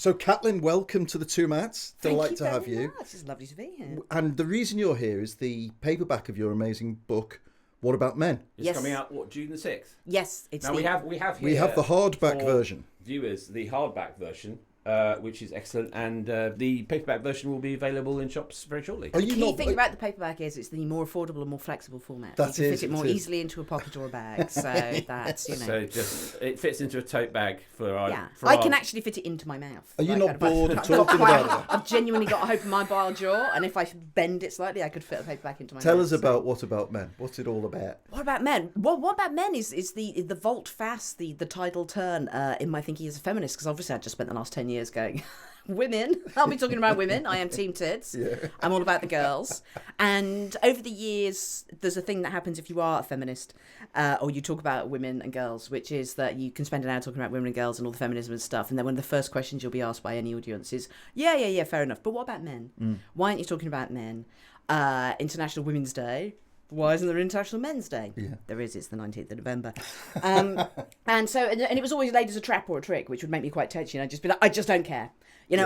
So, Caitlin, welcome to the Two Mats. Delight to have you. It's lovely to be here. And the reason you're here is the paperback of your amazing book, What About Men? It's coming out, June the 6th? Yes. It's now, we have here we have the hardback version. Viewers, the hardback version, which is excellent, and the paperback version will be available in shops very shortly. The key thing about the paperback is it's the more affordable and more flexible format. You can fit it more easily into a pocket or a bag, so that's, So it fits into a tote bag for our... Yeah, I can actually fit it into my mouth. Are you not bored of talking about it? I've genuinely got a hope in my bar jaw, and if I bend it slightly, I could fit a paperback into my mouth. Tell us about What About Men. What's it all about? What About Men? Well, What About Men is the vault fast, the tidal turn in my thinking as a feminist, because obviously I just spent the last 10 years going... Women. I'll be talking about women. I am team tits. Yeah. I'm all about the girls. And over the years, there's a thing that happens if you are a feminist or you talk about women and girls, which is that you can spend an hour talking about women and girls and all the feminism and stuff. And then one of the first questions you'll be asked by any audience is, yeah, fair enough. But what about men? Why aren't you talking about men? International Women's Day. Why isn't there an International Men's Day? Yeah. There is. It's the 19th of November. and it was always laid as a trap or a trick, which would make me quite touchy. And I'd just be like, I just don't care.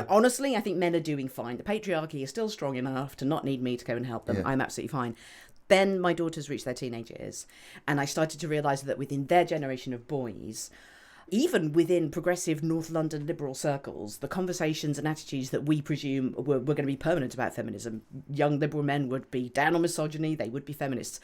Honestly, I think men are doing fine. The patriarchy is still strong enough to not need me to go and help them. Yeah. I'm absolutely fine. Then my daughters reached their teenage years, and I started to realise that within their generation of boys, even within progressive North London liberal circles, the conversations and attitudes that we presume were going to be permanent about feminism, young liberal men would be down on misogyny, they would be feminists.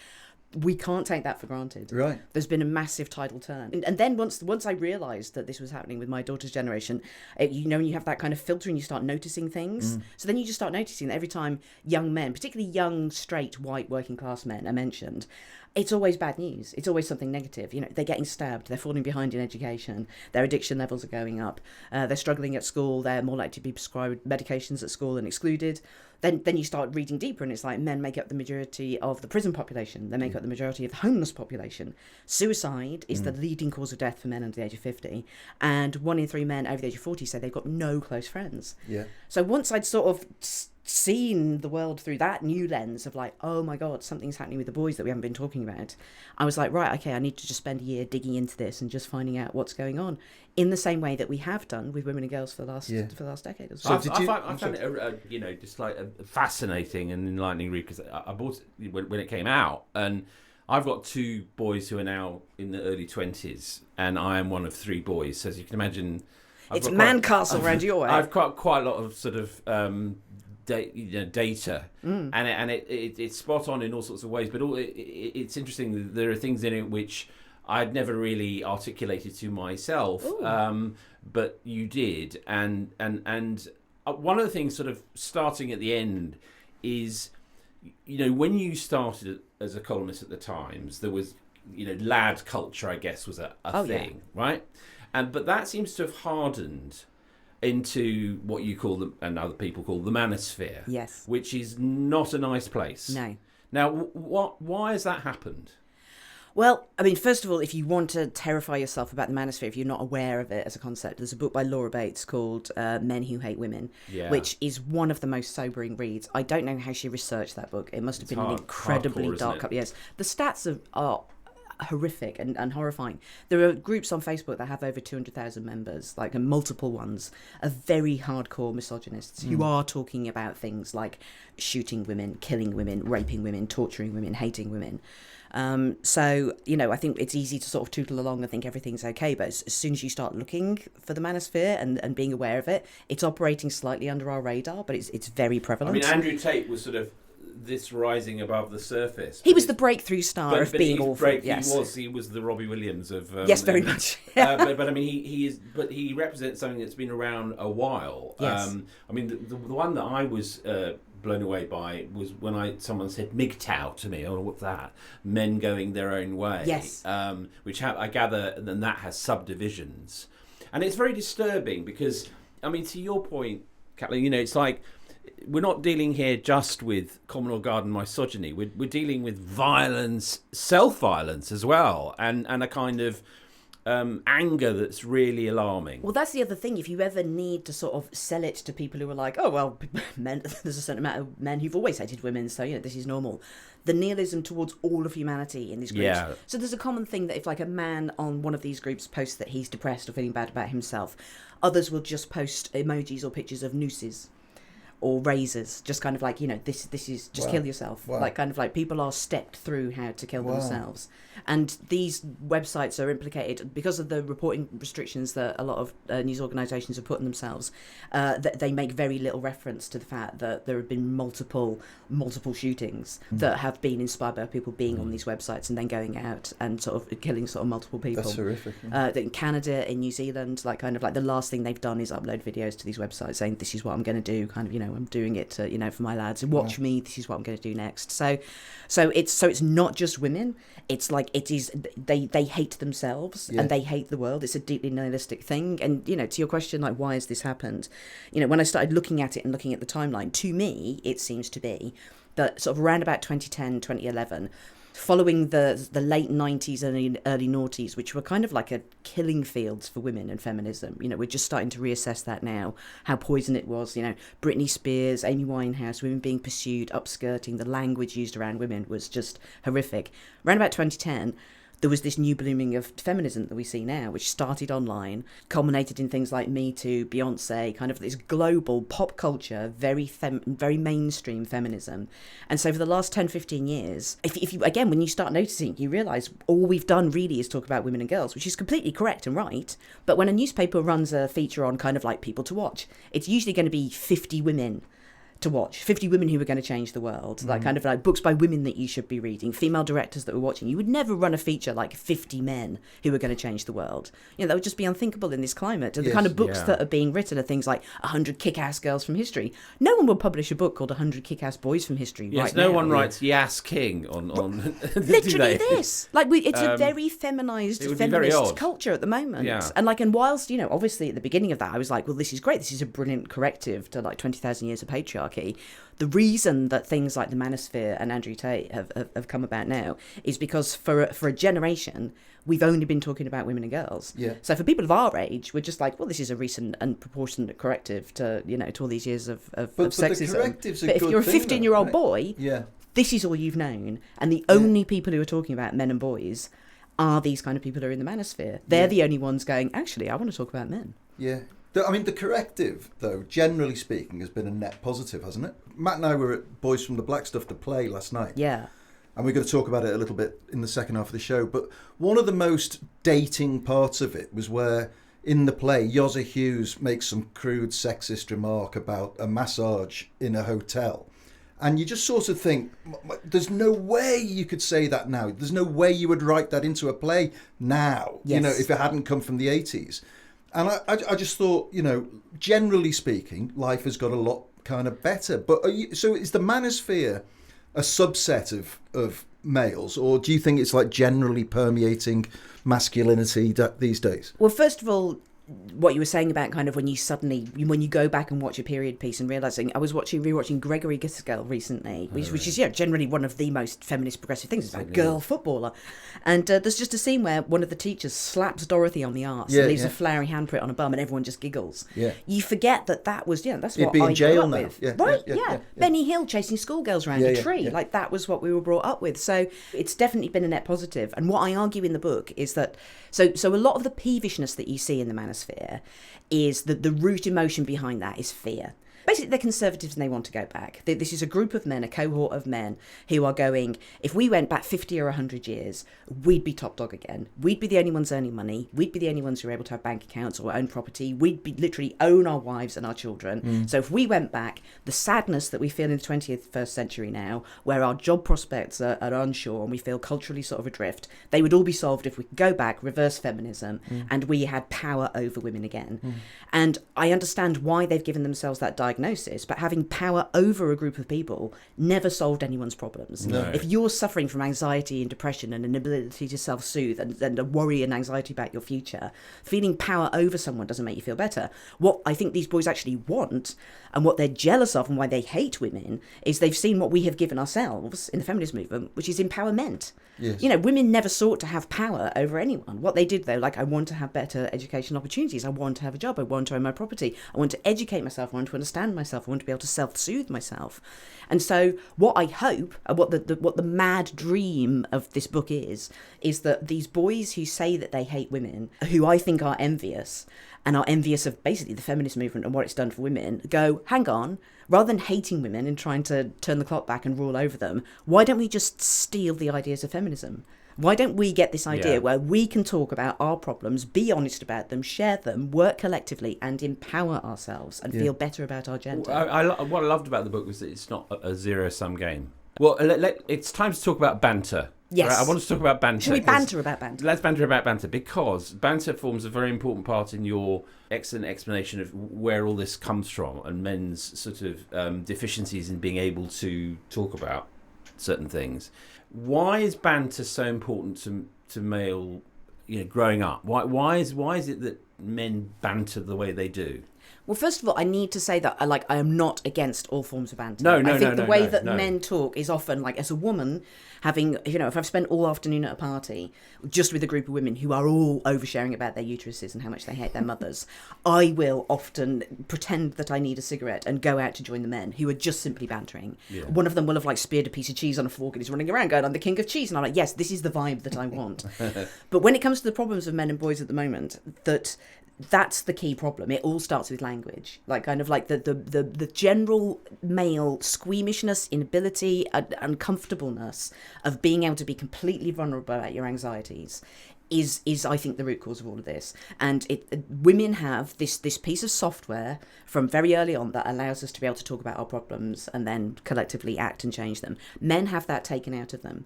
We can't take that for granted. Right. There's been a massive tidal turn. And then once I realised that this was happening with my daughter's generation, when you have that kind of filter and you start noticing things. So then you just start noticing that every time young men, particularly young, straight, white, working class men are mentioned, it's always bad news. It's always something negative. They're getting stabbed. They're falling behind in education. Their addiction levels are going up. They're struggling at school. They're more likely to be prescribed medications at school and excluded. Then you start reading deeper, and it's like men make up the majority of the prison population. They make up the majority of the homeless population. Suicide is the leading cause of death for men under the age of 50. And 1 in 3 men over the age of 40 say they've got no close friends. Yeah. So once I'd sort of seen the world through that new lens of like, oh my God, something's happening with the boys that we haven't been talking about, I was like, right, okay, I need to just spend a year digging into this and just finding out what's going on in the same way that we have done with women and girls for the last decade or so. I found it just like a fascinating and enlightening read, because I bought it when it came out, and I've got 2 boys who are now in the early 20s, and I am one of 3 boys, so as you can imagine, it's man castle around your way. I've got quite a lot of sort of data, and it's spot on in all sorts of ways, but it's interesting that there are things in it which I'd never really articulated to myself, but you did, and one of the things sort of starting at the end is, when you started as a columnist at the Times, there was, lad culture, I guess, was a thing, right? But that seems to have hardened into what you call and other people call the manosphere. Yes. Which is not a nice place. No. Now, why has that happened? Well, I mean, first of all, if you want to terrify yourself about the manosphere, if you're not aware of it as a concept, there's a book by Laura Bates called Men Who Hate Women, which is one of the most sobering reads. I don't know how she researched that book. It must have been an incredibly dark couple of years. The stats are horrific and horrifying. There are groups on Facebook that have over 200,000 members, like multiple ones, of very hardcore misogynists who are talking about things like shooting women, killing women, raping women, torturing women, hating women. So, I think it's easy to sort of tootle along and think everything's okay, but as soon as you start looking for the manosphere and being aware of it, it's operating slightly under our radar, but it's very prevalent. I mean, Andrew Tate was sort of this rising above the surface. He was the breakthrough star of being awful. Yes. He was the Robbie Williams of. Yes, very much. but I mean, he represents something that's been around a while. Yes. I mean, the one that I was blown away by was when someone said MGTOW to me. Oh, what's that? Men going their own way. Yes. Which I gather, then that has subdivisions, and it's very disturbing because, I mean, to your point, Caitlin, it's like, we're not dealing here just with common or garden misogyny. We're dealing with violence, self-violence as well, and a kind of anger that's really alarming. Well, that's the other thing. If you ever need to sort of sell it to people who are like, oh, well, men, there's a certain amount of men who've always hated women, so, this is normal. The nihilism towards all of humanity in these groups. Yeah. So there's a common thing that if like a man on one of these groups posts that he's depressed or feeling bad about himself, Others will just post emojis or pictures of nooses or razors, just kind of like, this is just kill yourself. Like, kind of like, people are stepped through how to kill themselves. And these websites are implicated because of the reporting restrictions that a lot of news organisations have put on themselves. That they make very little reference to the fact that there have been multiple shootings that have been inspired by people being on these websites and then going out and sort of killing sort of multiple people. That's horrific. In Canada, in New Zealand, like, kind of like, the last thing they've done is upload videos to these websites saying, this is what I'm going to do, kind of, I'm doing it to, for my lads, and watch me, this is what I'm going to do next. So it's not just women. It's like, it is, they hate themselves and they hate the world. It's a deeply nihilistic thing. And, to your question, like, why has this happened? When I started looking at it and looking at the timeline, to me, it seems to be that sort of around about 2010, 2011, following the late 90s and early noughties, which were kind of like a killing fields for women and feminism. We're just starting to reassess that now, how poison it was. Britney Spears, Amy Winehouse, women being pursued, upskirting, the language used around women was just horrific. Around about 2010, there was this new blooming of feminism that we see now, which started online, culminated in things like Me Too, Beyonce, kind of this global pop culture, very mainstream feminism. And so for the last 10, 15 years, if you, again, when you start noticing, you realise all we've done really is talk about women and girls, which is completely correct and right. But when a newspaper runs a feature on kind of like people to watch, it's usually going to be 50 women to watch, 50 women who were going to change the world, like kind of like books by women that you should be reading, female directors that were watching. You would never run a feature like 50 men who were going to change the world. That would just be unthinkable in this climate. And the kind of books that are being written are things like 100 kick-ass girls from history. No one will publish a book called 100 kick-ass boys from history right now. No one writes Yas King on literally this. Like, it's a very feminized, feminist culture at the moment. Yeah. And whilst, obviously at the beginning of that, I was like, well, this is great. This is a brilliant corrective to like 20,000 years of patriarchy. The reason that things like the manosphere and Andrew Tate have come about now is because for a generation, we've only been talking about women and girls. Yeah. So for people of our age, we're just like, well, this is a recent and proportionate corrective to, to all these years of sexism. But the corrective's but if you're a 15-year-old boy, yeah, this is all you've known. And the only people who are talking about men and boys are these kind of people who are in the manosphere. They're the only ones going, actually, I want to talk about men. Yeah. The corrective, though, generally speaking, has been a net positive, hasn't it? Matt and I were at Boys from the Black Stuff to Play last night. Yeah. And we're going to talk about it a little bit in the second half of the show. But one of the most dating parts of it was where, in the play, Yozza Hughes makes some crude sexist remark about a massage in a hotel. And you just sort of think, there's no way you could say that now. There's no way you would write that into a play now, if it hadn't come from the 80s. And I just thought, generally speaking, life has got a lot kind of better. But so is the manosphere a subset of males, or do you think it's like generally permeating masculinity these days? Well, first of all, what you were saying about kind of when you go back and watch a period piece and realising, I was rewatching Gregory Gaskell recently, which is generally one of the most feminist progressive things. It's about a girl footballer. And there's just a scene where one of the teachers slaps Dorothy on the arse and leaves a flowery handprint on a bum and everyone just giggles. Yeah. You forget that was, that's what I grew up with. Yeah. Right? Yeah. Benny Hill chasing schoolgirls around a tree. Yeah. Like, that was what we were brought up with. So it's definitely been a net positive. And what I argue in the book is that, so a lot of the peevishness that you see in the manosphere is that the root emotion behind that is fear. Basically, they're conservatives and they want to go back. This is a group of men, a cohort of men who are going, if we went back 50 or 100 years, we'd be top dog again. We'd be the only ones earning money. We'd be the only ones who are able to have bank accounts or own property. We'd be literally own our wives and our children. So if we went back, the sadness that we feel in the 21st century now, where our job prospects are unsure and we feel culturally sort of adrift, they would all be solved if we could go back, reverse feminism, and we had power over women again. And I understand why they've given themselves that diagnosis, but having power over a group of people never solved anyone's problems. No. If you're suffering from anxiety and depression and an inability to self-soothe and a worry and anxiety about your future, feeling power over someone doesn't make you feel better. What I think these boys actually want, and what they're jealous of and why they hate women, is they've seen what we have given ourselves in the feminist movement, which is empowerment. Yes. Women never sought to have power over anyone. What they did, though, I want to have better education opportunities. I want to have a job. I want to own my property. I want to educate myself. I want to understand understand myself. I want to be able to self-soothe myself. And so what I hope, what the mad dream of this book is that these boys who say that they hate women, who I think are envious, and are envious of basically the feminist movement and what it's done for women, go, hang on, rather than hating women and trying to turn the clock back and rule over them, why don't we just steal the ideas of feminism? Why don't we get this idea where we can talk about our problems, be honest about them, share them, work collectively, and empower ourselves and feel better about our gender? What I loved about the book was that it's not a zero-sum game. Well, it's time to talk about banter. Yes. Right, I want to talk about banter. Shall we banter about banter? Let's banter about banter, because banter forms a very important part in your excellent explanation of where all this comes from and men's sort of deficiencies in being able to talk about certain things. Why is banter so important to male, growing up? Why is it that men banter the way they do? Well, first of all, I need to say that I am not against all forms of banter. No, I think the way that men talk is often like, as a woman, having, if I've spent all afternoon at a party just with a group of women who are all oversharing about their uteruses and how much they hate their mothers, I will often pretend that I need a cigarette and go out to join the men who are just simply bantering. Yeah. One of them will have speared a piece of cheese on a fork and he's running around going, I'm the king of cheese. And I'm like, yes, this is the vibe that I want. But when it comes to the problems of men and boys at the moment, that's the key problem. It all starts with language, the general male squeamishness, inability, uncomfortableness of being able to be completely vulnerable about your anxieties is I think the root cause of all of this. And women have this piece of software from very early on that allows us to be able to talk about our problems and then collectively act and change them. Men have that taken out of them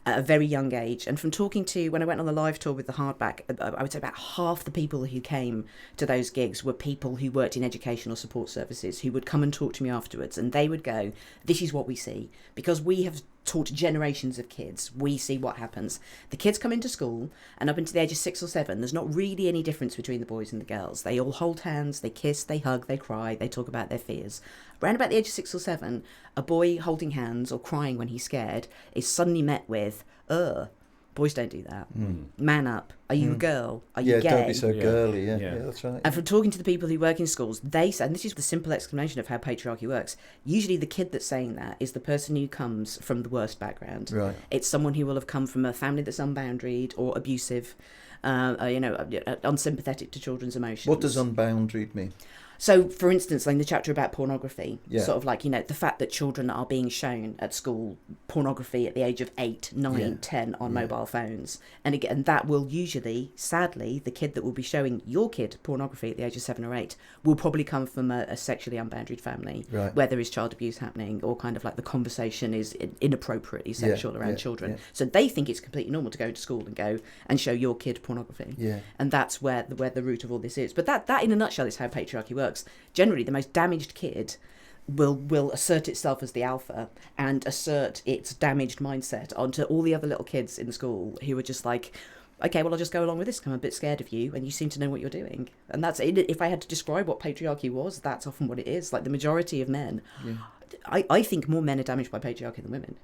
at a very young age. And from talking to, when I went on the live tour with the hardback, I would say about half the people who came to those gigs were people who worked in educational support services, who would come and talk to me afterwards, and they would go, this is what we see. Because we have taught generations of kids, we see what happens. The kids come into school, and up until the age of 6 or 7, there's not really any difference between the boys and the girls. They all hold hands, they kiss, they hug, they cry, they talk about their fears. Around about the age of 6 or 7, a boy holding hands or crying when he's scared is suddenly met with, boys don't do that. Man up. Are you a girl? Are you gay? Yeah, don't be so girly. Yeah, that's right. And from talking to the people who work in schools, they say, and this is the simple explanation of how patriarchy works, usually the kid that's saying that is the person who comes from the worst background. Right. It's someone who will have come from a family that's unboundaried or abusive, unsympathetic to children's emotions. What does unboundaried mean? So, for instance, in the chapter about pornography, yeah. sort of the fact that children are being shown at school pornography at the age of 8, 9, 10 on mobile phones. And again, that will usually, sadly, the kid that will be showing your kid pornography at the age of 7 or 8 will probably come from a sexually unboundaried family, right, where there is child abuse happening, or the conversation is inappropriately sexual around children. Yeah. So they think it's completely normal to go to school and go and show your kid pornography. Yeah. And that's where the root of all this is. But that in a nutshell is how patriarchy works. Generally, the most damaged kid will assert itself as the alpha and assert its damaged mindset onto all the other little kids in school who are just like, okay, well, I'll just go along with this. I'm a bit scared of you, and you seem to know what you're doing. And that's it. If I had to describe what patriarchy was, that's often what it is. Like the majority of men, I think more men are damaged by patriarchy than women.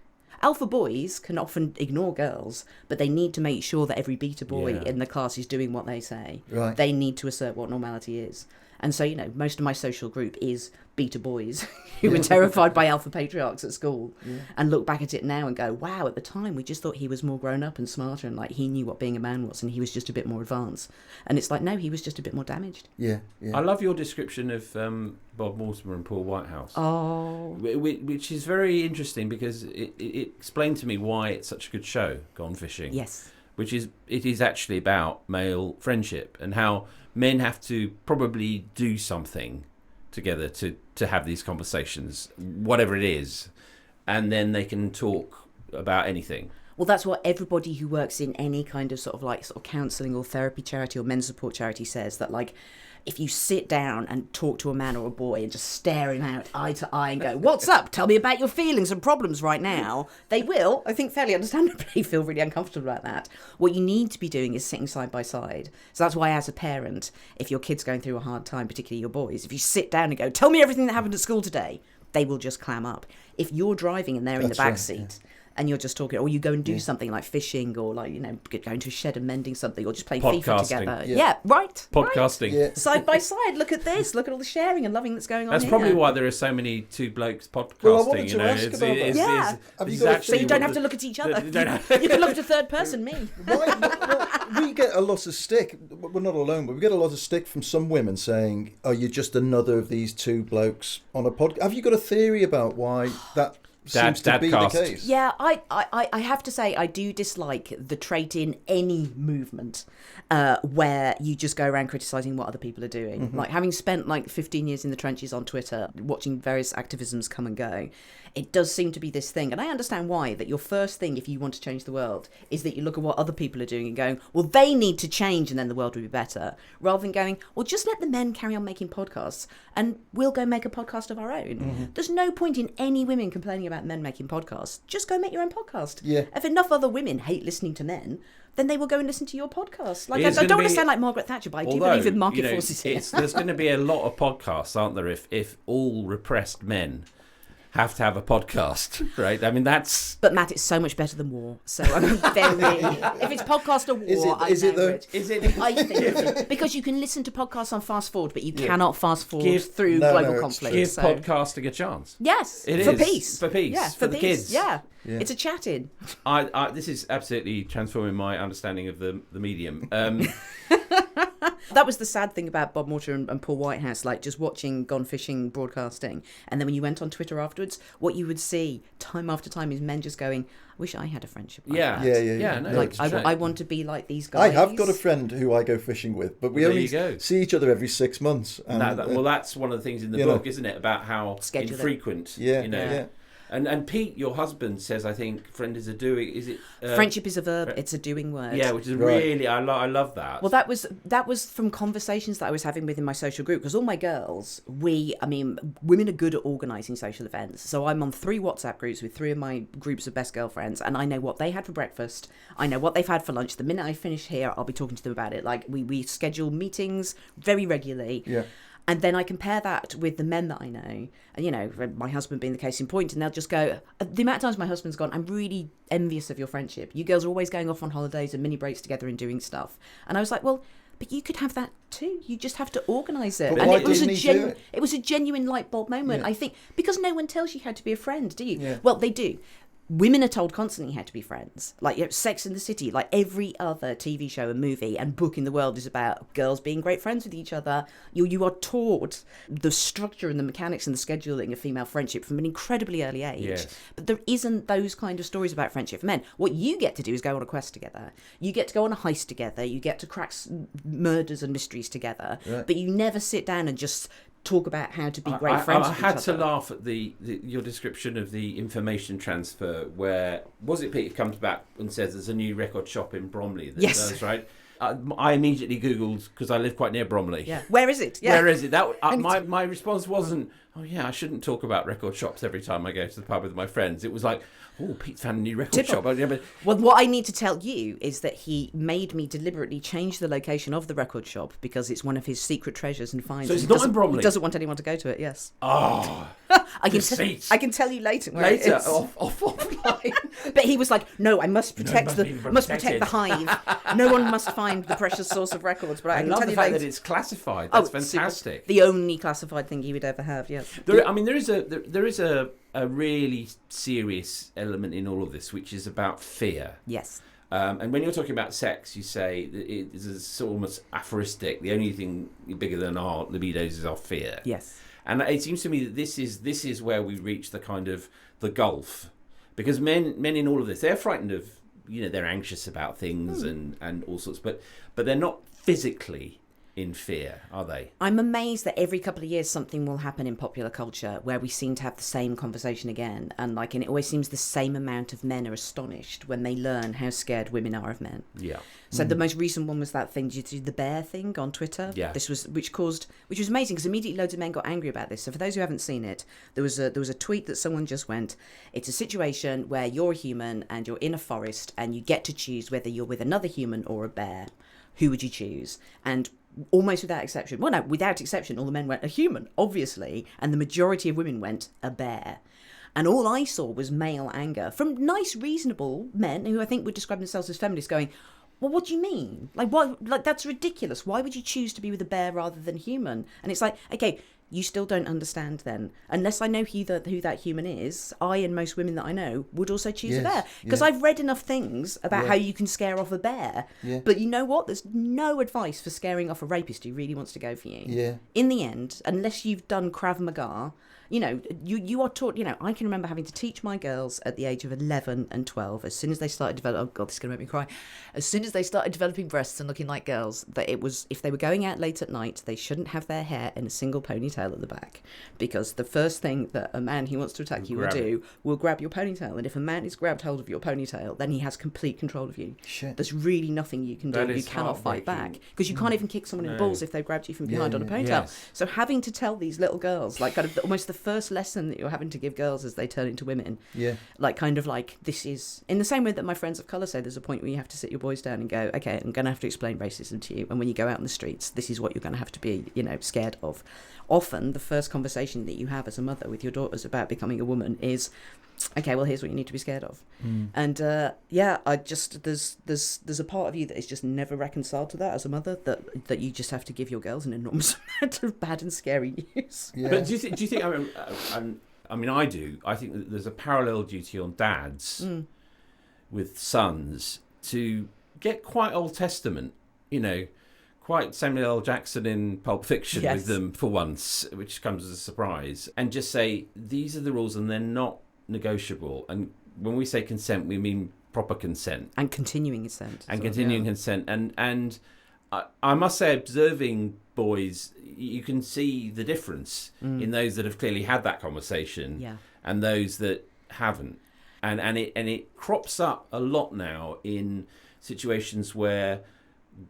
Alpha boys can often ignore girls, but they need to make sure that every beta boy in the class is doing what they say. Right. They need to assert what normality is. And so, most of my social group is beta boys who were terrified by alpha patriarchs at school and look back at it now and go, wow, at the time we just thought he was more grown up and smarter and he knew what being a man was and he was just a bit more advanced. And it's like, no, he was just a bit more damaged. Yeah. I love your description of Bob Mortimer and Paul Whitehouse. Oh. Which is very interesting because it explained to me why it's such a good show, Gone Fishing. Yes. It is actually about male friendship and how men have to probably do something together to have these conversations, whatever it is, and then they can talk about anything. Well, that's what everybody who works in any kind of sort of counselling or therapy charity or men's support charity says, that if you sit down and talk to a man or a boy and just stare him out eye to eye and go, what's up? Tell me about your feelings and problems right now. They will, I think fairly understandably, feel really uncomfortable about that. What you need to be doing is sitting side by side. So that's why, as a parent, if your kid's going through a hard time, particularly your boys, if you sit down and go, tell me everything that happened at school today, they will just clam up. If you're driving and they're in the back seat, and you're just talking, or you go and do something like fishing, or like, you know, going to a shed and mending something, or just playing FIFA together. Yeah, right. Podcasting. Yeah. Side by side, look at this. Look at all the sharing and loving that's going on. That's here. probably why there are so many two blokes podcasting. Well, I wanted to you know, ask about that. Yeah. So you don't have to look at each other. You can look at a third person, me. We get a lot of stick. We're not alone, but we get a lot of stick from some women saying, "Oh, you're just another of these two blokes on a podcast." Have you got a theory about why that seems to be the case? Yeah, I have to say I do dislike the trait in any movement where you just go around criticising what other people are doing. Like, having spent like 15 years in the trenches on Twitter, watching various activisms come and go, it does seem to be this thing. And I understand why, that your first thing, if you want to change the world, is that you look at what other people are doing and going, well, they need to change and then the world will be better. Rather than going, well, just let the men carry on making podcasts and we'll go make a podcast of our own. There's no point in any women complaining about men making podcasts. Just go make your own podcast. Yeah. If enough other women hate listening to men, then they will go and listen to your podcast. Like, I It's don't gonna want to be- sound like Margaret Thatcher, but I do Although, believe in market you know, forces here. there's going to be a lot of podcasts, aren't there? If all repressed men have to have a podcast, right? I mean, that's... But Matt, it's so much better than war. So I'm very... If it's podcast or war, Is it though? Is it? I think it is. Because you can listen to podcasts on fast forward, but you cannot fast forward through No, global it's conflict. Give so. podcasting a chance. Yes, It for is. peace. For peace. Yeah, For the peace. kids. Yeah. Yeah. It's a chat-in. This is absolutely transforming my understanding of the medium. That was the sad thing about Bob Mortimer and Paul Whitehouse, like just watching Gone Fishing broadcasting. And then when you went on Twitter afterwards, what you would see time after time is men just going, I wish I had a friendship like that. Yeah. No, Like, it's I true. want to be like these guys. I have got a friend who I go fishing with, but we There only you go. see each other every 6 months. And, Well, that's one of the things in the you know. book, isn't it? About how Schedule it. infrequent. Yeah, You know. yeah. And Pete, your husband, says, I think, friend is a doing. Is it? Friendship is a verb. It's a doing word. Yeah, which is Right. really, I love that. Well, that was from conversations that I was having within my social group, because all my girls, women are good at organising social events. So I'm on 3 WhatsApp groups with 3 of my groups of best girlfriends, and I know what they had for breakfast. I know what they've had for lunch. The minute I finish here, I'll be talking to them about it. Like, we schedule meetings very regularly. Yeah. And then I compare that with the men that I know, and, you know, my husband being the case in point, and they'll just go, the amount of times my husband's gone, I'm really envious of your friendship. You girls are always going off on holidays and mini breaks together and doing stuff. And I was like, well, but you could have that too. You just have to organise it. But And why it was didn't he do it? it was a genuine light bulb moment, Yeah. I think, because no one tells you how to be a friend, do you? Yeah. Well, they do. Women are told constantly how to be friends. Like, you know, Sex and the City, like every other TV show and movie and book in the world is about girls being great friends with each other. You are taught the structure and the mechanics and the scheduling of female friendship from an incredibly early age. Yes. But there isn't those kind of stories about friendship for men. What you get to do is go on a quest together. You get to go on a heist together. You get to crack murders and mysteries together. Right. But you never sit down and just talk about how to be great friends I with had each to other. laugh at your description of the information transfer, where was it Peter comes back and says there's a new record shop in Bromley that Yes. does, right? I immediately googled, because I live quite near Bromley. Yeah. Where is it? Yeah. Where is it? That my response wasn't, oh yeah, I shouldn't talk about record shops every time I go to the pub with my friends. It was like, oh, Pete's found a new record Typical. shop. Yeah, but Well, what I need to tell you is that he made me deliberately change the location of the record shop because it's one of his secret treasures and finds. So it's and not doesn't- in Bromley? He doesn't want anyone to go to it. Yes. oh, I can deceit. I can tell you later. Where it later is. offline. But he was like, "No, I must protect must be must protect the protected." hive. No one must find the precious source of records." But I, I can love tell the you fact later. that it's classified. That's super. fantastic. The only classified thing he would ever have. Yes. There is a really serious element in all of this, which is about fear. Yes. And when you're talking about sex, you say that it is almost aphoristic. The only thing bigger than our libidos is our fear. Yes. And it seems to me that this is where we reach the kind of the gulf, because men in all of this, they're frightened of, you know, they're anxious about things and all sorts, but they're not physically in fear, are they? I'm amazed that every couple of years something will happen in popular culture where we seem to have the same conversation again, and it always seems the same amount of men are astonished when they learn how scared women are of men. Yeah. So the most recent one was that thing, did you see the bear thing on Twitter? Yeah. Which was amazing because immediately loads of men got angry about this. So for those who haven't seen it, there was a tweet that someone just went, it's a situation where you're a human and you're in a forest and you get to choose whether you're with another human or a bear. Who would you choose? And almost without exception, without exception, all the men went a human, obviously, and the majority of women went a bear. And all I saw was male anger from nice, reasonable men who I think would describe themselves as feminists going, well, what do you mean? Like, what? Like, that's ridiculous. Why would you choose to be with a bear rather than human? And it's like, okay, you still don't understand then. Unless I know who that human is, I and most women that I know would also choose a bear. Because I've read enough things about how you can scare off a bear. Yeah. But you know what? There's no advice for scaring off a rapist who really wants to go for you. Yeah. In the end, unless you've done Krav Maga, you know, you are taught, you know, I can remember having to teach my girls at the age of 11 and 12, as soon as they started developing, oh God, this is going to make me cry. As soon as they started developing breasts and looking like girls, that it was, if they were going out late at night, they shouldn't have their hair in a single ponytail at the back. Because the first thing that a man who wants to attack you will do will grab your ponytail. And if a man has grabbed hold of your ponytail, then he has complete control of you. Shit. There's really nothing you can do. You cannot fight back. Because you can't even kick someone in the balls if they've grabbed you from behind on a ponytail. Yes. So having to tell these little girls, like kind of almost the first lesson that you're having to give girls as they turn into women. Yeah. Like kind of like, this is, in the same way that my friends of colour say, there's a point where you have to sit your boys down and go, okay, I'm going to have to explain racism to you. And when you go out in the streets, this is what you're going to have to be, you know, scared of. Often the first conversation that you have as a mother with your daughters about becoming a woman is, okay, well, here's what you need to be scared of. And I just, there's a part of you that is just never reconciled to that as a mother, that you just have to give your girls an enormous amount of bad and scary news. Yeah. But do you think I mean, I do. I think that there's a parallel duty on dads with sons to get quite Old Testament, you know, quite Samuel L. Jackson in Pulp Fiction with them for once, which comes as a surprise, and just say, these are the rules and they're not negotiable. And when we say consent, we mean proper consent. And continuing consent. And continuing consent. And I must say, observing boys, you can see the difference in those that have clearly had that conversation and those that haven't. And it crops up a lot now in situations where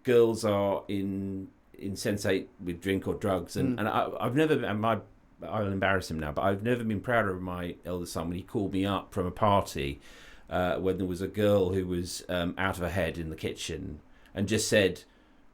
girls are insensate with drink or drugs. And I've never been, I'll embarrass him now, but I've never been prouder of my eldest son when he called me up from a party when there was a girl who was out of her head in the kitchen and just said,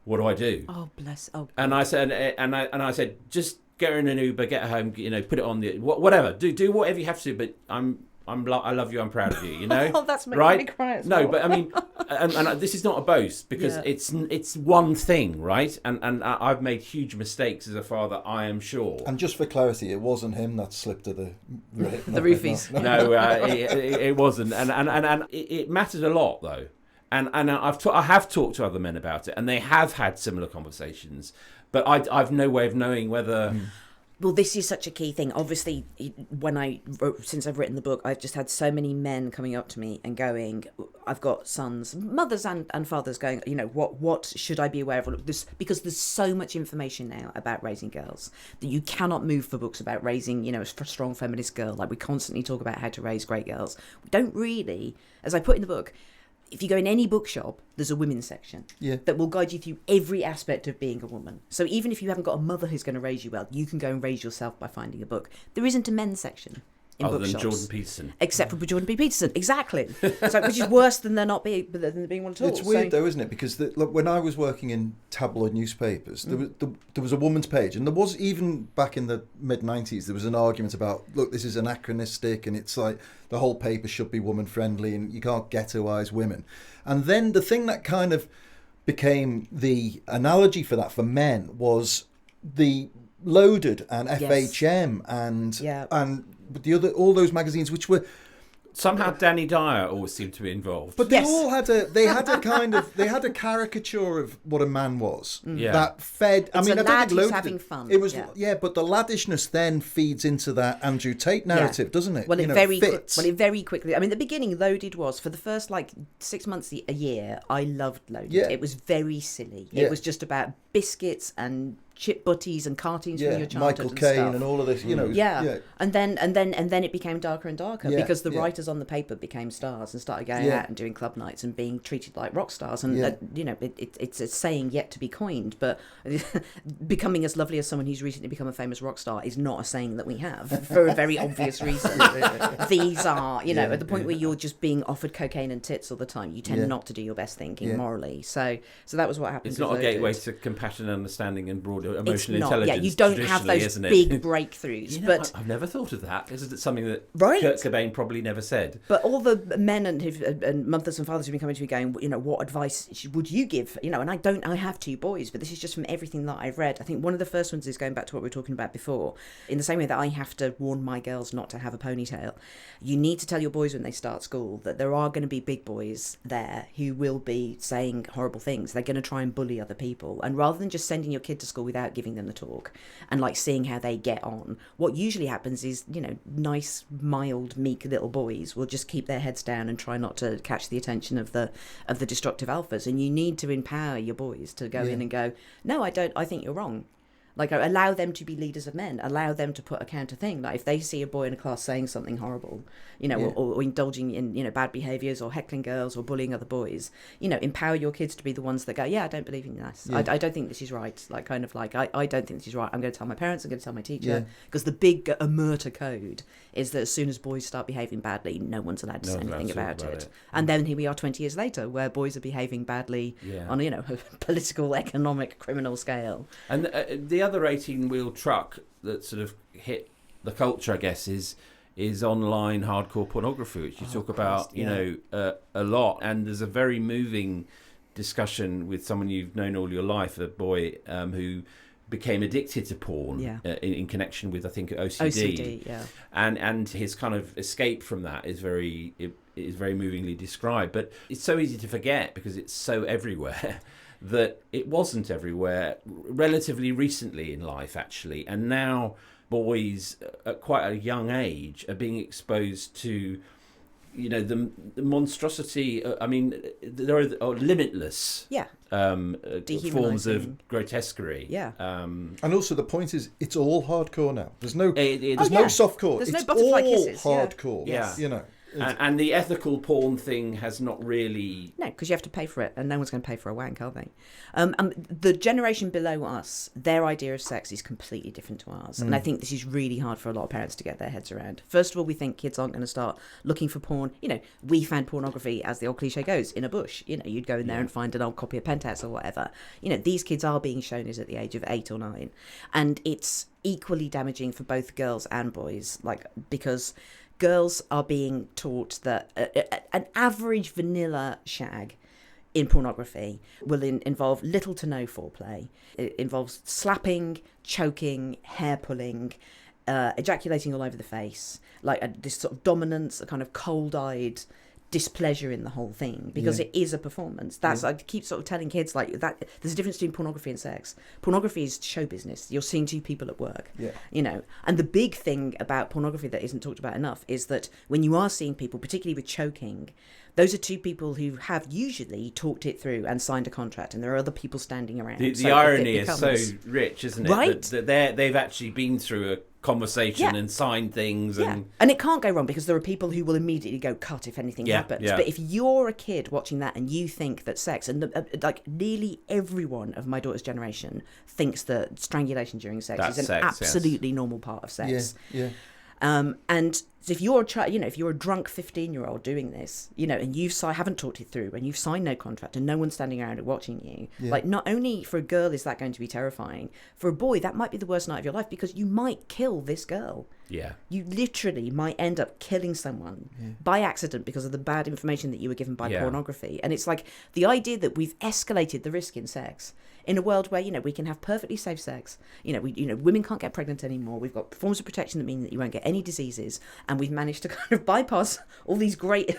what do I do? Oh, bless. Oh, God. And I said, just get her in an Uber, get her home, you know, put it on the whatever. Do whatever you have to, but I love you. I'm proud of you. You know. Oh, that's making me cry as well. No, but I mean, and this is not a boast because it's one thing, right? And I've made huge mistakes as a father, I am sure. And just for clarity, it wasn't him that slipped to the roofies. No, it wasn't, and it mattered a lot though. And I have talked to other men about it, and they have had similar conversations. But I've no way of knowing whether. Well, this is such a key thing. Obviously, since I've written the book, I've just had so many men coming up to me and going, I've got sons, mothers and fathers going, you know, what should I be aware of this? Because there's so much information now about raising girls that you cannot move for books about raising, you know, a strong feminist girl. Like, we constantly talk about how to raise great girls. We don't really, as I put in the book, if you go in any bookshop, there's a women's section that will guide you through every aspect of being a woman. So even if you haven't got a mother who's going to raise you well, you can go and raise yourself by finding a book. There isn't a men's section in other bookshops. Than Jordan Peterson. Except for Jordan B. Peterson, exactly. So, which is worse than there not being one at all. It's weird though, isn't it? Because look, when I was working in tabloid newspapers, there was a woman's page, and there was, even back in the mid-90s, there was an argument about, look, this is anachronistic, and it's like the whole paper should be woman-friendly, and you can't ghettoise women. And then the thing that kind of became the analogy for that for men was the Loaded and FHM and the other, all those magazines, which were somehow Danny Dyer always seemed to be involved. But they all had a caricature of what a man was. That fed. I don't think Loaded having fun. It was but the laddishness then feeds into that Andrew Tate narrative, doesn't it? Well, it very quickly. I mean, the beginning, Loaded was, for the first 6 months a year, I loved Loaded. It was very silly. It was just about biscuits and chip butties and cartoons from your childhood, Michael Caine and all of this, you know. And then it became darker and darker because the writers on the paper became stars and started going out and doing club nights and being treated like rock stars. And you know, it's a saying yet to be coined, but becoming as lovely as someone who's recently become a famous rock star is not a saying that we have for a very obvious reason. These are, you know, at the point where you're just being offered cocaine and tits all the time, you tend not to do your best thinking morally. So that was what happened. It's not a gateway to compassion, understanding, and broader emotional it's not. intelligence. Yeah, you don't have traditionally, those isn't it? big breakthroughs. But I've never thought of that. Isn't it something that Right. Kurt Cobain probably never said? But all the men and mothers and fathers who've been coming to me going, what advice would you give? And I have 2 boys, but this is just from everything that I've read. I think one of the first ones is going back to what we were talking about before. In the same way that I have to warn my girls not to have a ponytail, you need to tell your boys when they start school that there are going to be big boys there who will be saying horrible things. They're going to try and bully other people. And rather than just sending your kid to school without giving them the talk and like seeing how they get on, what usually happens is, nice, mild, meek little boys will just keep their heads down and try not to catch the attention of the destructive alphas. And you need to empower your boys to go in and go, no, I don't, I think you're wrong. Like, allow them to be leaders of men. Allow them to put a counter thing. Like, if they see a boy in a class saying something horrible, or indulging in, bad behaviours or heckling girls or bullying other boys, empower your kids to be the ones that go, yeah, I don't believe in this. Yeah. I don't think this is right. Like, I don't think this is right. I'm going to tell my parents. I'm going to tell my teacher. Because the big omerta code is that as soon as boys start behaving badly, no one's allowed to say anything about it. And then here we are 20 years later, where boys are behaving badly on, a political, economic, criminal scale. And the other 18-wheel truck that sort of hit the culture, I guess, is online hardcore pornography, which you talk about, a lot. And there's a very moving discussion with someone you've known all your life, a boy who became addicted to porn in connection with, I think, OCD. And his kind of escape from that is very movingly described. But it's so easy to forget because it's so everywhere. That it wasn't everywhere relatively recently in life, actually. And now boys at quite a young age are being exposed to, the monstrosity. There are limitless forms of grotesquerie. Yeah. And also the point is, it's all hardcore now. There's no softcore. There's it's no butterfly all kisses. hardcore. Yeah. And the ethical porn thing has not really... No, because you have to pay for it, and no one's going to pay for a wank, are they? The generation below us, their idea of sex is completely different to ours. And I think this is really hard for a lot of parents to get their heads around. First of all, we think kids aren't going to start looking for porn. We found pornography, as the old cliche goes, in a bush. You'd go in there and find an old copy of Penthouse or whatever. These kids are being shown is at the age of 8 or 9. And it's equally damaging for both girls and boys, because... girls are being taught that an average vanilla shag in pornography will involve little to no foreplay. It involves slapping, choking, hair pulling, ejaculating all over the face, this sort of dominance, a kind of cold-eyed displeasure in the whole thing, because it is a performance. I keep sort of telling kids that there's a difference between pornography and sex. Pornography is show business. You're seeing 2 people at work, and the big thing about pornography that isn't talked about enough is that when you are seeing people, particularly with choking, those are 2 people who have usually talked it through and signed a contract, and there are other people standing around. The irony is so rich, isn't it? Right? That they've actually been through a conversation and signed things. And it can't go wrong because there are people who will immediately go cut if anything happens. But if you're a kid watching that and you think that sex, and nearly everyone of my daughter's generation thinks that strangulation during sex is an absolutely normal part of sex. And so if you're a child, if you're a drunk 15-year-old doing this, and you haven't talked it through, and you've signed no contract, and no one's standing around watching you, not only for a girl is that going to be terrifying, for a boy that might be the worst night of your life because you might kill this girl. Yeah. You literally might end up killing someone by accident because of the bad information that you were given by pornography. And it's like the idea that we've escalated the risk in sex in a world where, we can have perfectly safe sex. Women can't get pregnant anymore. We've got forms of protection that mean that you won't get any diseases. And we've managed to kind of bypass all these great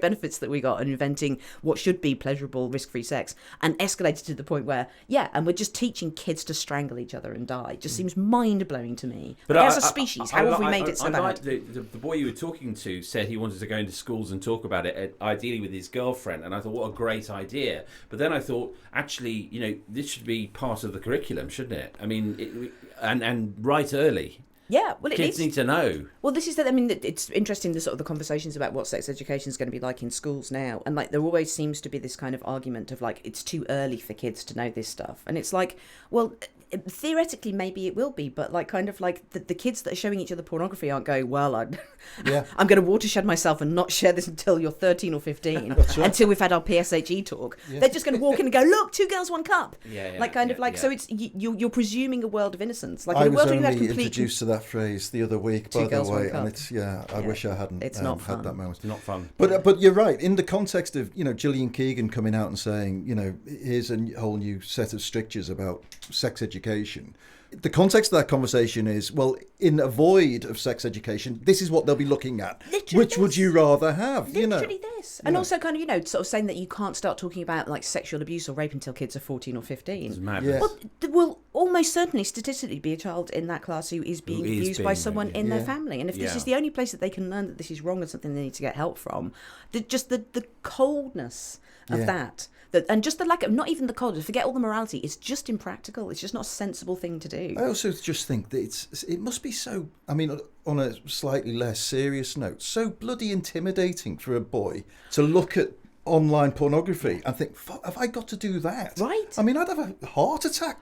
benefits that we got in inventing what should be pleasurable, risk-free sex, and escalated to the point where, and we're just teaching kids to strangle each other and die. It just seems mind-blowing to me. But as a species, how have we made it so bad? The boy you were talking to said he wanted to go into schools and talk about it, ideally with his girlfriend, and I thought, what a great idea. But then I thought, actually, this should be part of the curriculum, shouldn't it? I mean, and right early. Yeah, well, kids need to know. Well, this is that. I mean, it's interesting the sort of the conversations about what sex education is going to be like in schools now, and there always seems to be this kind of argument of it's too early for kids to know this stuff, and it's well, theoretically, maybe it will be, but like kind of like the kids that are showing each other pornography aren't going, well, I'm going to watershed myself and not share this until you're 13 or 15, until we've had our PSHE talk. Yeah. They're just going to walk in and go, look, 2 girls, 1 cup. So it's you're presuming a world of innocence. Like I in a was world only introduced to that phrase the other week, by the way, and it's I wish I hadn't had that moment. It's not fun. But you're right. In the context of Gillian Keegan coming out and saying here's a whole new set of strictures about sex education. The context of that conversation is, well, in a void of sex education, this is what they'll be looking at. Literally Which would you rather have? Literally this. And also kind of, sort of saying that you can't start talking about like sexual abuse or rape until kids are 14 or 15. It's madness. Well, there will almost certainly statistically be a child in that class who is being abused by someone in their family. And if this is the only place that they can learn that this is wrong and something they need to get help from, the coldness of that. And just the lack of, not even the coldness, forget all the morality, it's just impractical. It's just not a sensible thing to do. I also just think that it must be so, I mean, on a slightly less serious note, so bloody intimidating for a boy to look at online pornography and think, have I got to do that? Right. I mean, I'd have a heart attack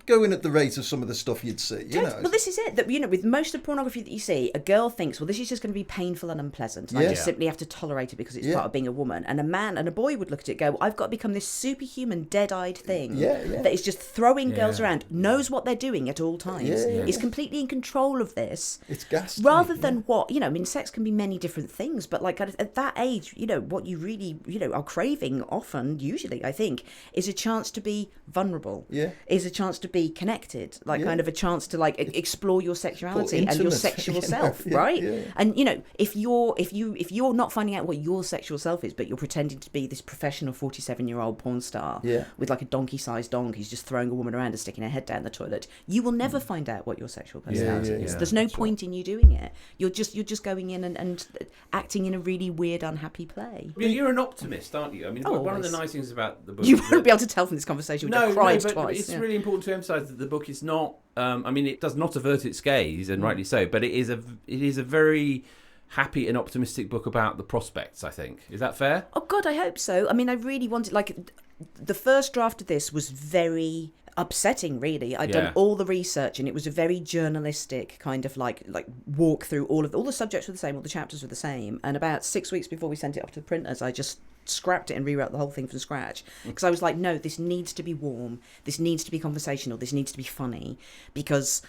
going at the rate of some of the stuff you'd see. Well, this is it. That with most of pornography that you see, a girl thinks, well, this is just going to be painful and unpleasant. And I just simply have to tolerate it because it's part of being a woman. And a man and a boy would look at it and go, well, I've got to become this superhuman, dead-eyed thing that is just throwing girls around, knows what they're doing at all times, is completely in control of this. It's ghastly. Rather than what, sex can be many different things, but like at that age, what you really, are craving often, usually, I think, is a chance to be vulnerable. Is a chance to be connected, kind of a chance to explore your sexuality and your sexual self, right? And if you're not finding out what your sexual self is, but you're pretending to be this professional 47-year-old porn star with like a donkey-sized dong who's just throwing a woman around and sticking her head down the toilet, you will never find out what your sexual personality is. There's no point in you doing it. You're just going in and acting in a really weird, unhappy play. You're an optimist, aren't you? I mean, one of the nice things about the book... You won't be able to tell from this conversation. We've cried twice. It's really important to emphasise that the book is not... it does not avert its gaze, and rightly so, but it is a very happy and optimistic book about the prospects, I think. Is that fair? Oh, God, I hope so. I mean, I really wanted... the first draft of this was very... upsetting, really. I'd done all the research and it was a very journalistic kind of like walk through all the subjects were the same, all the chapters were the same, and about 6 weeks before we sent it off to the printers I just scrapped it and rewrote the whole thing from scratch because I was like, no, this needs to be warm, this needs to be conversational, this needs to be funny, because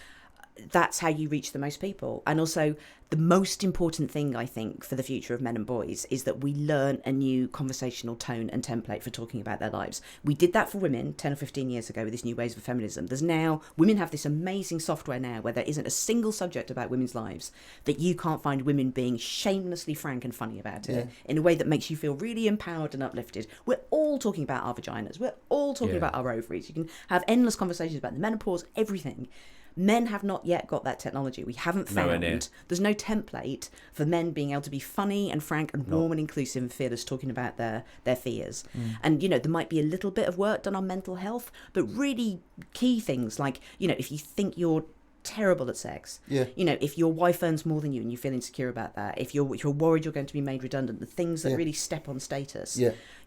that's how you reach the most people. And also the most important thing, I think, for the future of men and boys is that we learn a new conversational tone and template for talking about their lives. We did that for women 10 or 15 years ago with this new ways of feminism. Women have this amazing software now where there isn't a single subject about women's lives that you can't find women being shamelessly frank and funny about it in a way that makes you feel really empowered and uplifted. We're all talking about our vaginas. We're all talking about our ovaries. You can have endless conversations about the menopause, everything. Men have not yet got that technology. We haven't found. There's no template for men being able to be funny and frank and warm and inclusive and fearless, talking about their fears. And, there might be a little bit of work done on mental health, but really key things like, if you think you're terrible at sex, if your wife earns more than you and you feel insecure about that, if you're worried you're going to be made redundant, the things that really step on status,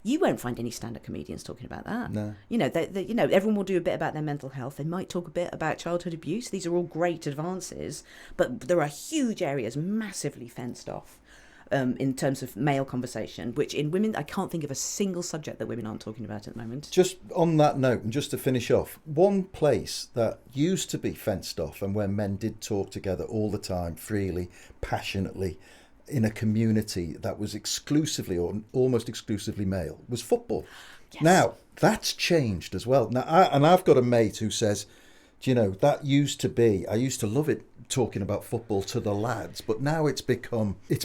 you won't find any stand-up comedians talking about that. No. Everyone will do a bit about their mental health. They might talk a bit about childhood abuse. These are all great advances, but there are huge areas massively fenced off in terms of male conversation, which in women, I can't think of a single subject that women aren't talking about at the moment. Just on that note, and just to finish off, one place that used to be fenced off and where men did talk together all the time, freely, passionately, in a community that was exclusively or almost exclusively male, was football. Yes. Now, that's changed as well. Now, I've got a mate who says, that used to be, I used to love it talking about football to the lads, but now it's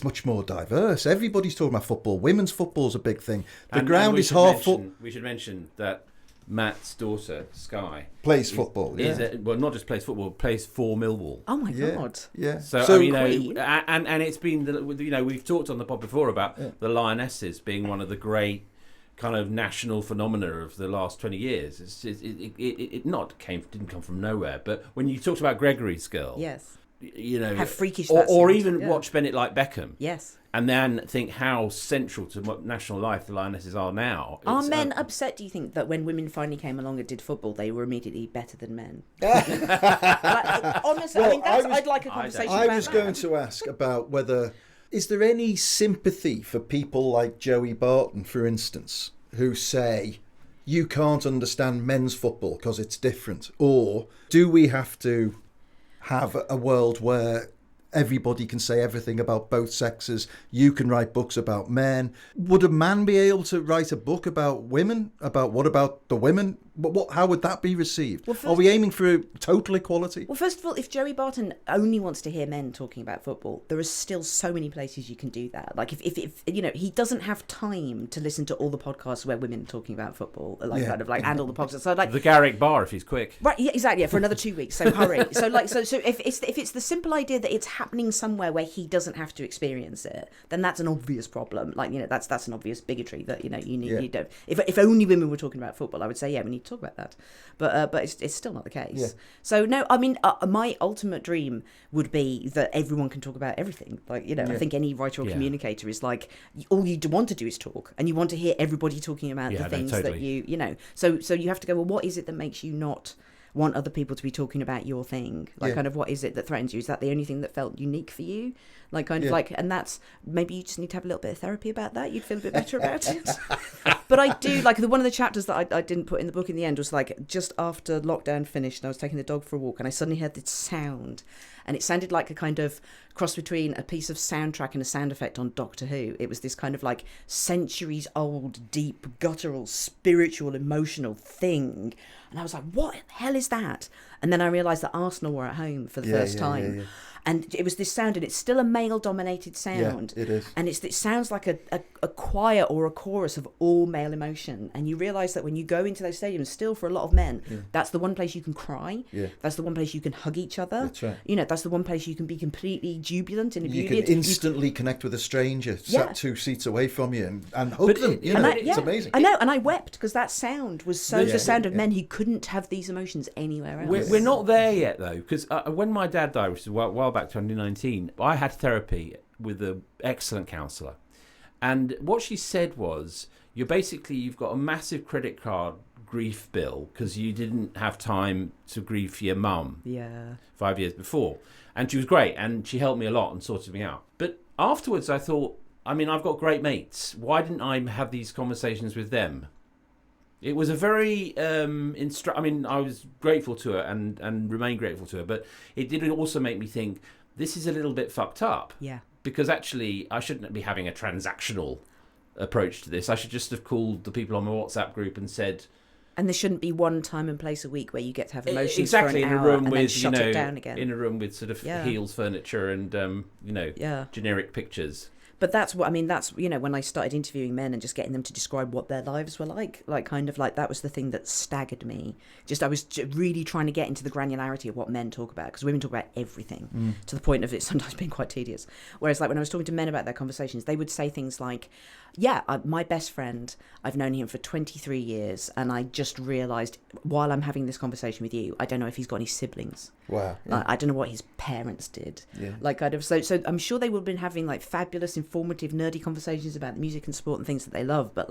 much more diverse. Everybody's talking about football. Women's football's a big thing. The ground is half full. We should mention that Matt's daughter, Sky, plays football. Not just plays football, plays for Millwall. Oh my God! Yeah. So and it's been we've talked on the pod before about the Lionesses being one of the great kind of national phenomena of the last 20 years. It didn't come from nowhere. But when you talked about Gregory's girl, yes, how freakish, or even watch Bennett like Beckham, yes. and then think how central to national life the Lionesses are now. Are men upset, do you think, that when women finally came along and did football, they were immediately better than men? Honestly, Well, I'd like a conversation about that. I was going to ask about whether, is there any sympathy for people like Joey Barton, for instance, who say, you can't understand men's football because it's different? Or do we have to have a world where everybody can say everything about both sexes? You can write books about men. Would a man be able to write a book about women? What about the women? How would that be received? Are we aiming for total equality? Well, first of all, if Joey Barton only wants to hear men talking about football, there are still so many places you can do that. Like if he doesn't have time to listen to all the podcasts where women are talking about football, and all the podcasts. So the Garrick Bar, if he's quick. Right, yeah, exactly. Yeah, for another 2 weeks. So hurry. So if it's the simple idea that it's happening somewhere where he doesn't have to experience it, then that's an obvious problem. That's an obvious bigotry that you need. Yeah. You don't. If only women were talking about football, I would say we need to talk about that, but it's still not the case. Yeah. So no, I mean my ultimate dream would be that everyone can talk about everything. I think any writer or communicator is like, all you want to do is talk, and you want to hear everybody talking about the things that you. So you have to go, well, what is it that makes you not want other people to be talking about your thing? Kind of what is it that threatens you? Is that the only thing that felt unique for you? And that's, maybe you just need to have a little bit of therapy about that. You'd feel a bit better about it. But I do, one of the chapters that I didn't put in the book in the end was just after lockdown finished, and I was taking the dog for a walk, and I suddenly heard this sound, and it sounded like a kind of cross between a piece of soundtrack and a sound effect on Doctor Who. It was this kind of centuries old, deep, guttural, spiritual, emotional thing. And I was like, what the hell is that? And then I realised that Arsenal were at home for the first time. Yeah. And it was this sound, and it's still a male-dominated sound. Yeah, it is. And it sounds like a choir or a chorus of all male emotion. And you realise that when you go into those stadiums, still for a lot of men, that's the one place you can cry. Yeah. That's the one place you can hug each other. That's right. That's the one place you can be completely jubilant. You can instantly connect with a stranger sat 2 seats away from you and hug them. It's amazing. I know, and I wept because that sound was the sound of men who couldn't have these emotions anywhere else. We're not there yet, though, because when my dad died, which was a while back, 2019, I had therapy with an excellent counsellor, and what she said was, you've got a massive credit card grief bill because you didn't have time to grieve for your mum 5 years before, and she was great and she helped me a lot and sorted me out. But afterwards I thought, I've got great mates, why didn't I have these conversations with them? It was a very I was grateful to her and remain grateful to her, but it did also make me think, this is a little bit fucked up. Yeah. Because actually, I shouldn't be having a transactional approach to this. I should just have called the people on my WhatsApp group and said... And there shouldn't be one time and place a week where you get to have emotions exactly, for an in a hour room and with, then shut it down again. In a room with sort of heels furniture and, generic pictures. But that's when I started interviewing men and just getting them to describe what their lives were like that was the thing that staggered me. I was really trying to get into the granularity of what men talk about, because women talk about everything to the point of it sometimes being quite tedious. Whereas when I was talking to men about their conversations, they would say things like, my best friend, I've known him for 23 years, and I just realised while I'm having this conversation with you, I don't know if he's got any siblings. Wow. Yeah. I don't know what his parents did. Yeah. So I'm sure they would have been having fabulous, informative, nerdy conversations about music and sport and things that they love, but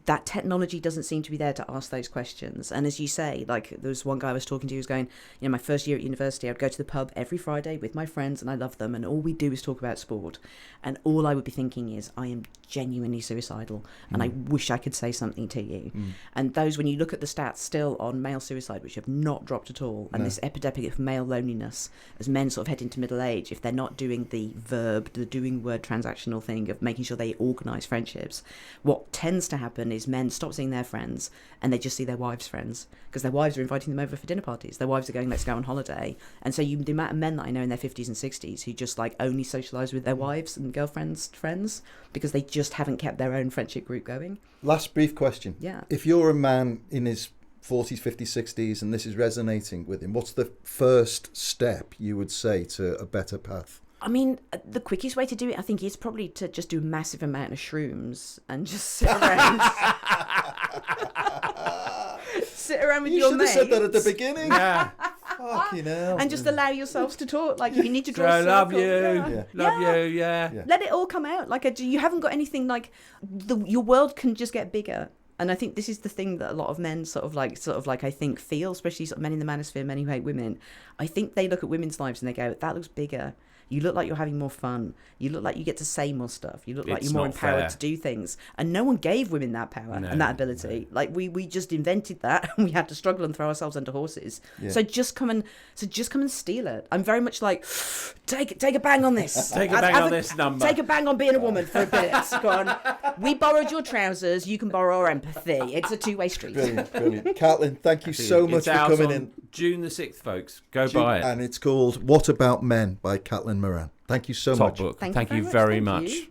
that technology doesn't seem to be there to ask those questions. And as you say, there was one guy I was talking to who was going, my first year at university, I'd go to the pub every Friday with my friends, and I love them, and all we do is talk about sport. And all I would be thinking is, I am genuinely suicidal, and I wish I could say something to you. And those, when you look at the stats still on male suicide, which have not dropped at all, and this epidemic of male loneliness, as men sort of head into middle age, if they're not doing the doing word transactional thing of making sure they organise friendships, what tends to happen is men stop seeing their friends and they just see their wives' friends, because their wives are inviting them over for dinner parties. Their wives are going, let's go on holiday. And so the amount of men that I know in their 50s and 60s who just only socialise with their wives and girlfriends' friends because they just haven't kept their own friendship group going. Last brief question. Yeah. If you're a man in his 40s, 50s, 60s and this is resonating with him, what's the first step you would say to a better path? The quickest way to do it, I think, is probably to just do a massive amount of shrooms and just sit around. Sit around with your mates. You should have said that at the beginning. Yeah. Fucking hell. And just allow yourselves to talk. Like, if you need to draw I a love circle, you. Love you, yeah. Let it all come out. Like, you haven't got anything, like, your world can just get bigger. And I think this is the thing that a lot of men sort of like, I think feel, especially sort of men in the manosphere, men who hate women. I think they look at women's lives and they go, that looks bigger. You look like you're having more fun. You look like you get to say more stuff. You look like you're more empowered to do things. And no one gave women that power and that ability. Like, we just invented that, and we had to struggle and throw ourselves under horses. Yeah. So just come and steal it. I'm very much like, take a bang on this. Take a bang on this number. Take a bang on being a woman for a bit. Go on. We borrowed your trousers. You can borrow our empathy. It's a two-way street. Brilliant. Caitlin, thank you so much for coming in. June the 6th, folks. Go buy it. And it's called What About Men by Caitlin Moran. Thank you so much. Top book. Thank you very much.